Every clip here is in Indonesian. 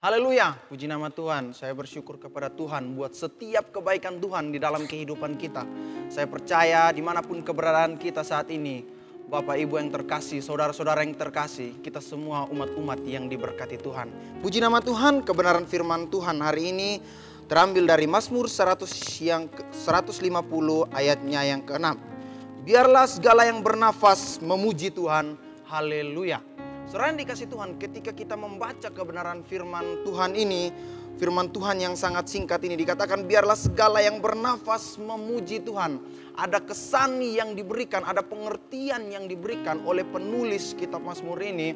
Haleluya, puji nama Tuhan. Saya bersyukur kepada Tuhan buat setiap kebaikan Tuhan di dalam kehidupan kita. Saya percaya dimanapun keberadaan kita saat ini, Bapak Ibu yang terkasih, saudara-saudara yang terkasih, kita semua umat-umat yang diberkati Tuhan. Puji nama Tuhan, kebenaran firman Tuhan hari ini terambil dari Mazmur 150 ayatnya yang ke-6. Biarlah segala yang bernafas memuji Tuhan, haleluya. Saudara yang dikasih Tuhan, ketika kita membaca kebenaran firman Tuhan ini, firman Tuhan yang sangat singkat ini dikatakan biarlah segala yang bernafas memuji Tuhan. Ada kesan yang diberikan, ada pengertian yang diberikan oleh penulis kitab Mazmur ini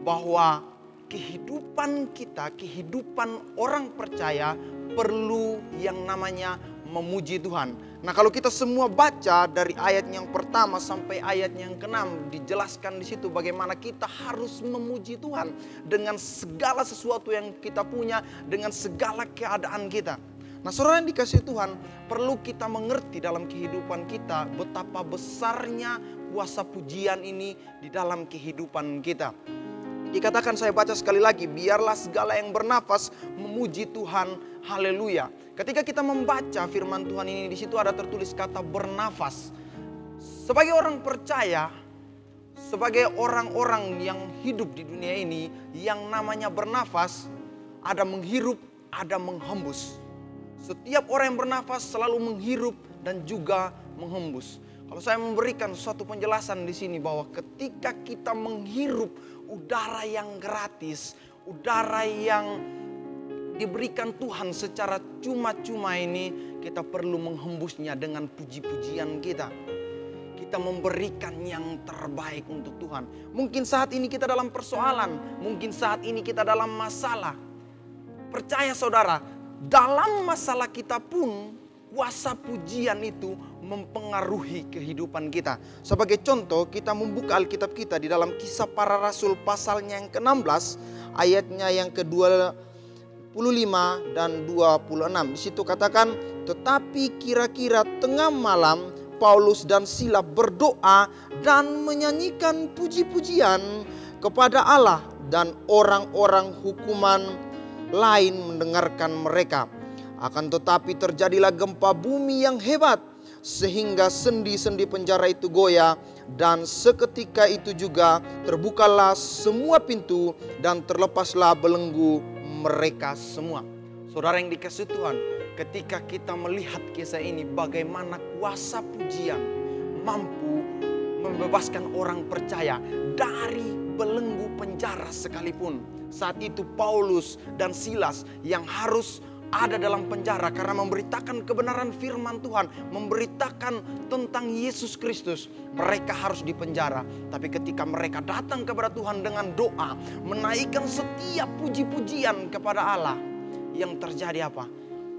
bahwa kehidupan kita, kehidupan orang percaya perlu yang namanya memuji Tuhan. Nah, kalau kita semua baca dari ayat yang pertama sampai ayat yang ke-6 dijelaskan di situ bagaimana kita harus memuji Tuhan dengan segala sesuatu yang kita punya, dengan segala keadaan kita. Nah, saudara yang dikasih Tuhan, perlu kita mengerti dalam kehidupan kita betapa besarnya kuasa pujian ini di dalam kehidupan kita. Dikatakan, saya baca sekali lagi, biarlah segala yang bernafas memuji Tuhan, haleluya. Ketika kita membaca firman Tuhan ini, di situ ada tertulis kata bernafas. Sebagai orang percaya, sebagai orang-orang yang hidup di dunia ini, yang namanya bernafas, ada menghirup, ada menghembus. Setiap orang yang bernafas selalu menghirup dan juga menghembus. Kalau saya memberikan suatu penjelasan di sini bahwa ketika kita menghirup udara yang gratis, udara yang diberikan Tuhan secara cuma-cuma ini, kita perlu menghembusnya dengan puji-pujian kita. Kita memberikan yang terbaik untuk Tuhan. Mungkin saat ini kita dalam persoalan, mungkin saat ini kita dalam masalah. Percaya saudara, dalam masalah kita pun kuasa pujian itu mempengaruhi kehidupan kita. Sebagai contoh, kita membuka Alkitab kita di dalam Kisah Para Rasul pasalnya yang ke-16, ayatnya yang ke-25 dan 26. Di situ katakan, tetapi kira-kira tengah malam Paulus dan Silas berdoa dan menyanyikan puji-pujian kepada Allah, dan orang-orang hukuman lain mendengarkan mereka. Akan tetapi terjadilah gempa bumi yang hebat, sehingga sendi-sendi penjara itu goyah, dan seketika itu juga terbukalah semua pintu dan terlepaslah belenggu mereka semua. Saudara yang dikasihi Tuhan, ketika kita melihat kisah ini, bagaimana kuasa pujian mampu membebaskan orang percaya dari belenggu penjara sekalipun. Saat itu Paulus dan Silas yang harus ada dalam penjara karena memberitakan kebenaran firman Tuhan, memberitakan tentang Yesus Kristus. Mereka harus dipenjara, tapi ketika mereka datang kepada Tuhan dengan doa, menaikkan setiap puji-pujian kepada Allah, yang terjadi apa?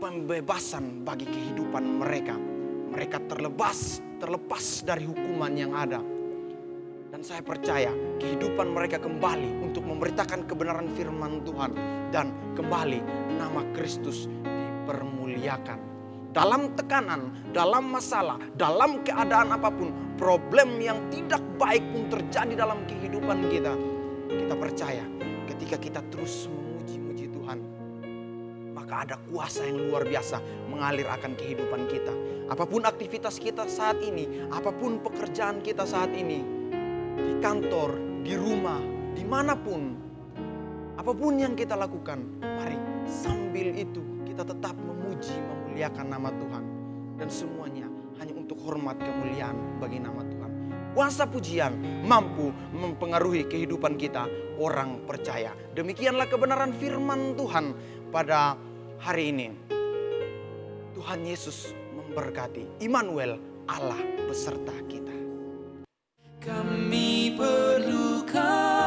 Pembebasan bagi kehidupan mereka. Mereka terlepas dari hukuman yang ada. Dan saya percaya kehidupan mereka kembali untuk memberitakan kebenaran firman Tuhan. Dan kembali nama Kristus dipermuliakan. Dalam tekanan, dalam masalah, dalam keadaan apapun, problem yang tidak baik pun terjadi dalam kehidupan kita. Kita percaya ketika kita terus memuji-muji Tuhan, maka ada kuasa yang luar biasa mengalir akan kehidupan kita. Apapun aktivitas kita saat ini, apapun pekerjaan kita saat ini, di kantor, di rumah, dimanapun, apapun yang kita lakukan, mari sambil itu kita tetap memuji, memuliakan nama Tuhan. Dan semuanya hanya untuk hormat kemuliaan bagi nama Tuhan. Kuasa pujian mampu mempengaruhi kehidupan kita orang percaya. Demikianlah kebenaran firman Tuhan pada hari ini. Tuhan Yesus memberkati. Immanuel, Allah beserta kita. Kami perlukan